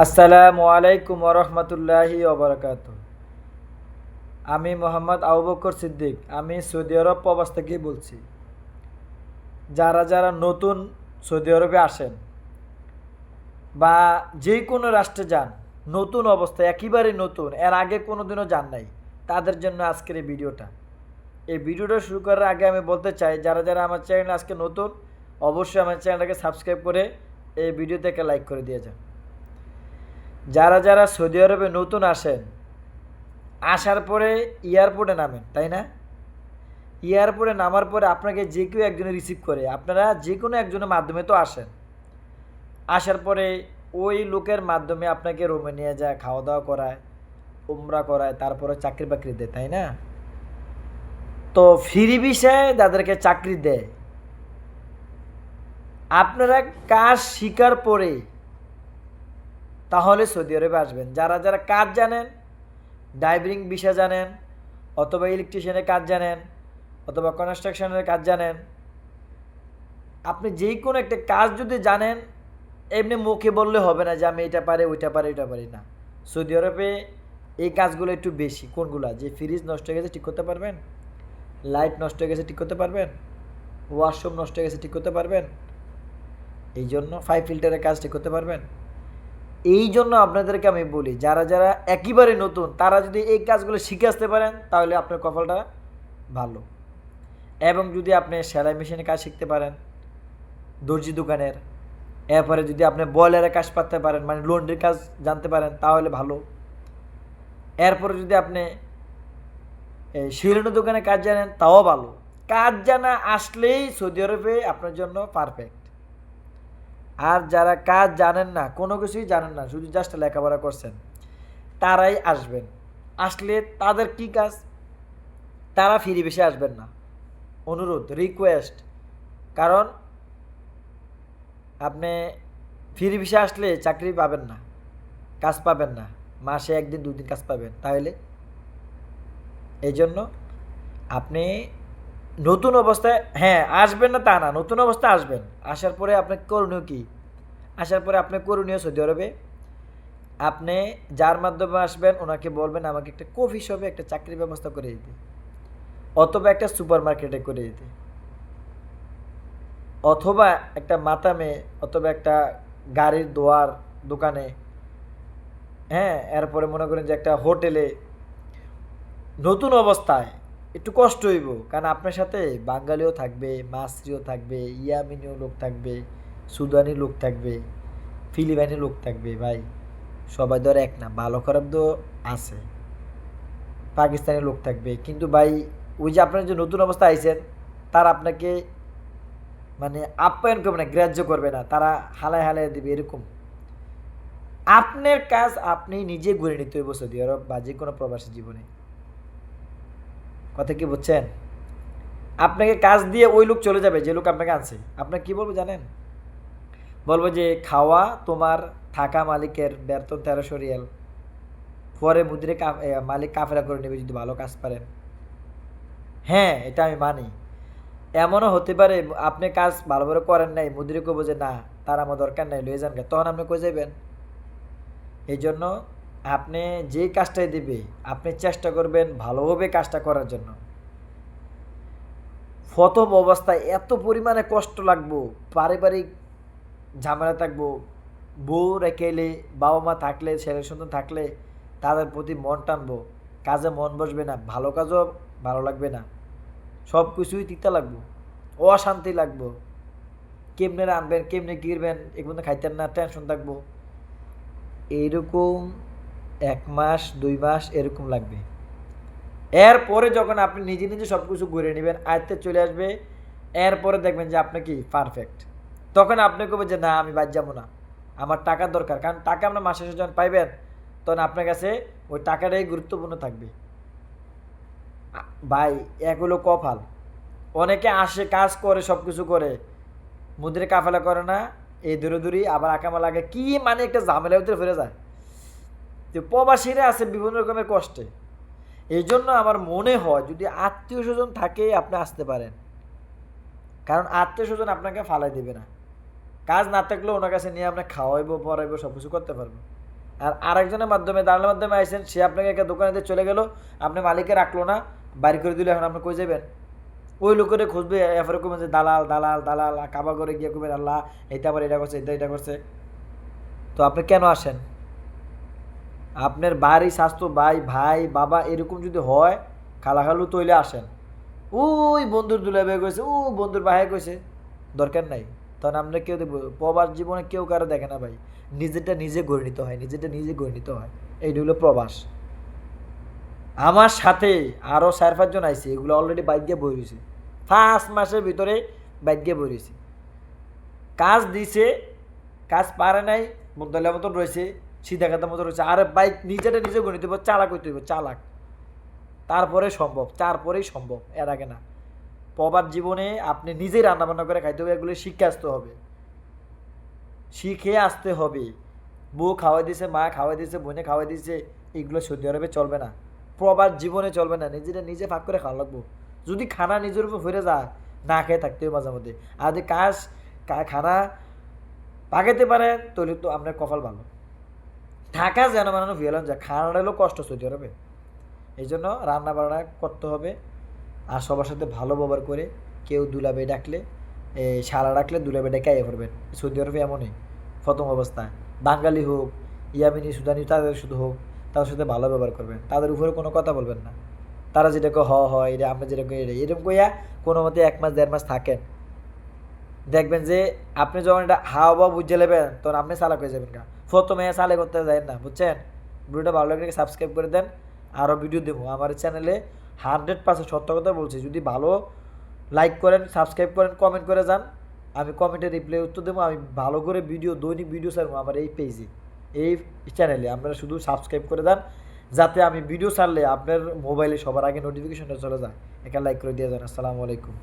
আসসালামু আলাইকুম ওরহমতুল্লাহি ওবরাকাতু। আমি মোহাম্মদ আবু বকর সিদ্দিক। আমি সৌদি আরব প্রবাস থেকে বলছি। যারা যারা নতুন সৌদি আরবে আসেন বা যে কোনো রাষ্ট্রে যান, নতুন অবস্থায় একেবারে নতুন, এর আগে কোনো দিনও যান নাই, তাদের জন্য আজকের এই ভিডিওটা। এই ভিডিওটা শুরু করার আগে আমি বলতে চাই, যারা যারা আমার চ্যানেলে আজকে নতুন, অবশ্যই আমার চ্যানেলটাকে সাবস্ক্রাইব করে এই ভিডিওতে একটা লাইক করে দিয়ে যান। যারা যারা সৌদি আরবে নতুন আসেন, আসার পরে এয়ারপোর্টে নামেন, তাই না? এয়ারপোর্টে নামার পরে আপনাকে যে কেউ একজনে রিসিভ করে, আপনারা যে কোনো একজনের মাধ্যমে তো আসেন। আসার পরে ওই লোকের মাধ্যমে আপনাকে রুমে নিয়ে যায়, খাওয়া দাওয়া করায়, উমরা করায়, তারপরে চাকরি বাকরি দেয়, তাই না? তো ফ্রি ভিসায় যাদেরকে চাকরি দেয়, আপনারা কাজ শিকার পরে তাহলে সৌদি আরবে আসবেন। যারা যারা কাজ জানেন, ড্রাইভিং ভিসা জানেন, অথবা ইলেকট্রিশিয়ানের কাজ জানেন, অথবা কনস্ট্রাকশনের কাজ জানেন, আপনি যে কোনো একটা কাজ যদি জানেন, এমনি মুখে বললে হবে না যে আমি এটা পারি, ওইটা পারি, ওইটা পারি না। সৌদি আরবে এই কাজগুলো একটু বেশি। কোনগুলা? যে ফ্রিজ নষ্ট হয়ে গেছে ঠিক করতে পারবেন, লাইট নষ্ট হয়ে গেছে ঠিক করতে পারবেন, ওয়াশরুম নষ্ট হয়ে গেছে ঠিক করতে পারবেন, এই জন্য ফাইভ ফিল্টারের কাজ ঠিক করতে পারবেন। এই জন্য আপনাদেরকে আমি বলি, যারা যারা একেবারে নতুন, তারা যদি এই কাজগুলো শিখে আসতে পারেন তাহলে আপনার কপালটা ভালো। এবং যদি আপনি সেলাই মেশিনের কাজ শিখতে পারেন, দর্জি দোকানের, এরপরে যদি আপনি বয়লারের কাজ পারতে পারেন, মানে লন্ড্রির কাজ জানতে পারেন, তাহলে ভালো। এরপরে যদি আপনি শিরানো দোকানে কাজ জানেন, তাও ভালো। কাজ জানা আসলেই সৌদি আরবে আপনার জন্য পারফেক্ট। আর যারা কাজ জানেন না, কোনো কিছুই জানেন না, শুধু জাস্ট লেখাপড়া করছেন, তারাই আসবেন। আসলে তাদের কি কাজ? তারা ফিরে বেশি আসবেন না, অনুরোধ, রিকোয়েস্ট। কারণ আপনি ফ্রি ভিসা আসলে চাকরি পাবেন না, কাজ পাবেন না, মাসে একদিন দুদিন কাজ পাবেন। তাহলে এই জন্য আপনি নতুন অবস্থায়, হ্যাঁ আসবেন না তা না, নতুন অবস্থায় আসবেন। আসার পরে আপনার করণীয় কী? আসার পরে আপনার করণীয় সৌদি আরবে আপনি যার মাধ্যমে আসবেন ওনাকে বলবেন আমাকে একটা কফি শপে একটা চাকরির ব্যবস্থা করে দিতে, অথবা একটা সুপার মার্কেটে করে দিতে, অথবা একটা মাতামে, অথবা একটা গাড়ির দোকানে, হ্যাঁ, এরপরে মনে করেন যে একটা হোটেলে। নতুন অবস্থায় একটু কষ্ট হইব, কারণ আপনার সাথে বাঙালিও থাকবে, মাসরিও থাকবে, ইয়ামিনীয় লোক থাকবে, সুদানি লোক থাকবে, ফিলিপাইনি লোক থাকবে। ভাই সবাই ধর এক না, ভালো খারাপ তো আছে, পাকিস্তানি লোক থাকবে। কিন্তু ভাই ওই যে আপনার যে নতুন অবস্থায় আইছেন, তারা আপনাকে মানে আপ্যায়ন করবে না, গ্রাহ্য করবে না, তারা হালায় হালায় দিবে এরকম। আপনার কাজ আপনি নিজে গড়ে নিতে হইব সৌদি আরব বা যে কোনো প্রবাসী জীবনে। কথা কি বুঝছেন? আপনাকে কাজ দিয়ে ওই লোক চলে যাবে যে লোক আপনাকে আনছে। আপনাকে কি বলবো জানেন? বলবো যে খাওয়া তোমার, থাকা মালিকের, বেতন 1300 রিয়াল, পরে মুদ্রে মালিক কাফেলা করে নেবে যদি ভালো কাজ পারেন। হ্যাঁ, এটা আমি মানি। এমনও হতে পারে আপনি কাজ ভালোভাবে করেন নাই, মুদ্রে কইব যে না, তার আমার দরকার নাই, লয়ে যান। তখন আপনি কই যাবেন? এই জন্য আপনি যে কাজটাই দিবে, আপনি চেষ্টা করবেন ভালোভাবে কাজটা করার জন্য। প্রথম অবস্থায় এত পরিমাণে কষ্ট লাগবো, পারিবারিক ঝামেলা থাকবো, বউ রেখে এলে, বাবা মা থাকলে, ছেলে সন্তান থাকলে তাদের প্রতি মন টানবো, কাজে মন বসবে না, ভালো কাজও ভালো লাগবে না, সব কিছুই তিতা লাগবো, অশান্তি লাগবো। কেমনে রানবেন, কেমনে গিরবেন, এগুলো খাইতেন না, টেনশন থাকবো। এইরকম 1 মাস 2 মাস এরকম লাগবে। এরপরে যখন আপনি নিজে নিজে সব কিছু ঘুরে নেবেন, আয়ত্তে চলে আসবে, এরপরে দেখবেন যে আপনি কি পারফেক্ট। তখন আপনি কবেন যে না, আমি বাদ যাবো না, আমার টাকার দরকার। কারণ টাকা আপনার মাসে শেষে যখন পাইবেন, তখন আপনার কাছে ওই টাকাটাই গুরুত্বপূর্ণ থাকবে। ভাই এগুলো কপাল। অনেকে আসে, কাজ করে, সব কিছু করে, মুদ্রে কাফেলা করে না, এই দূরে দূরে আবার আকামা লাগে, কি মানে একটা ঝামেলার ভিতরে ফিরে যায়। তো প্রবাসীরা আছে বিভিন্ন রকমের কষ্টে। এই জন্য আমার মনে হয় যদি আত্মীয় স্বজন থাকে আপনি আসতে পারেন, কারণ আত্মীয় স্বজন আপনাকে ফালাই দেবে না। কাজ না থাকলেও ওনার কাছে নিয়ে আপনি খাওয়াইবো, পড়াইবো, সব কিছু করতে পারবো। আর আরেকজনের মাধ্যমে দালালের মাধ্যমে আইসেন, সে আপনাকে একটা দোকানে দিয়ে চলে গেল, আপনি মালিকে রাখলো না, বাড়ি করে দিল, এখন আপনি কই যাবেন? ওই লোকের খুঁজবে, এরপরে কমে যে দালাল দালাল দালাল, কাবা করে গিয়ে কমে আল্লাহ এটা আবার এটা করছে, এটা করছে। তো আপনি কেন আসেন? আপনার বাড়ি স্বাস্থ্য ভাই ভাই বাবা এরকম যদি হয়, খালাখালু তৈলে আসেন। ওই বন্ধুর দুলাবে কইছে, ও বন্ধুর ভাই কইছে, দরকার নাই। তখন আমরা কেউ দেখবো, প্রবাস জীবনে কেউ কারো দেখে না ভাই, নিজেরটা নিজে গড়ে নিতে হয়, নিজেরটা নিজে গড়ে নিতে হয়। এইটা হলো প্রবাস। আমার সাথে আরও 4-5 জন আইছে, এগুলো অলরেডি বাইক দিয়ে বই রয়েছে, 5 মাসের ভিতরে বাইক দিয়ে বই রয়েছে। কাজ দিছে, কাজ পারে নাই, মুদালের মতন রয়েছে, সিধা খাতার মতো রয়েছে। আর বাইক নিজেটা নিজে গণিত হইব, চালাক হইতে হইব, চালাক। তারপরেই সম্ভব, এর আগে না। প্রবাদ জীবনে আপনি নিজেই রান্নাবান্না করে খাইতে হবে, এগুলো শিখে আসতে হবে, শিখে আসতে হবে। বউ খাওয়াই দিছে, মা খাওয়াই দিছে, বোনে খাওয়াই দিছে, এগুলো সৌদি আরবে চলবে না, প্রবাদ জীবনে চলবে না। নিজেরা নিজে ফাঁক করে খাওয়া লাগবো। যদি খানা নিজের উপর ফিরে যায়, না খেয়ে থাকতে হবে মাঝে মধ্যে। আর যদি খানা পাকাইতে পারেন, তাহলে তো আপনার কপাল ভালো। ঢাকা যেন বানানো ভিয়ালাম যায়, খানাটা হলেও কষ্ট সৌদি আরবে। এই জন্য রান্না বান্না করতে হবে, আর সবার সাথে ভালো ব্যবহার করে। কেউ দুলাবে ডাকলে, শালা ডাকলে দুলাবে ডেকে আইয়া করবেন। সৌদি আরবে এমনই প্রথম অবস্থায়, বাঙালি হোক, ইয়ামিনি সুদানি, তাদের শুধু হোক, তাদের সাথে ভালো ব্যবহার করবেন, তাদের উপরে কোনো কথা বলবেন না। তারা যেটা হয় এটা, আমরা যেটা কই এটা, এরকম কইয়া কোনো মতে 1 মাস 1.5 মাস থাকেন। দেখবেন যে আপনি যখন এটা হাওয়া বুঝে নেবেন, তখন আপনি চালাক হয়ে যাবেন। প্রথমে চালে করতে যাবেন না, বুঝছেন? ভিডিওটা ভালো লাগলে সাবস্ক্রাইব করে দেন। আরও ভিডিও দেবো আমার চ্যানেলে, 100% সত্য কথা বলছি। যদি ভালো লাইক করেন, সাবস্ক্রাইব করেন, কমেন্ট করে যান, আমি কমেন্টে রিপ্লাই উত্তর দেবো। আমি ভালো করে ভিডিও, দৈনিক ভিডিও ছাড়বো আমার এই পেজে, এই চ্যানেলে। আপনারা শুধু সাবস্ক্রাইব করে দেন, যাতে আমি ভিডিও ছাড়লে আপনার মোবাইলে সবার আগে নোটিফিকেশনটা চলে যায়। একটা লাইক করে দিয়ে যান। আসসালামু আলাইকুম।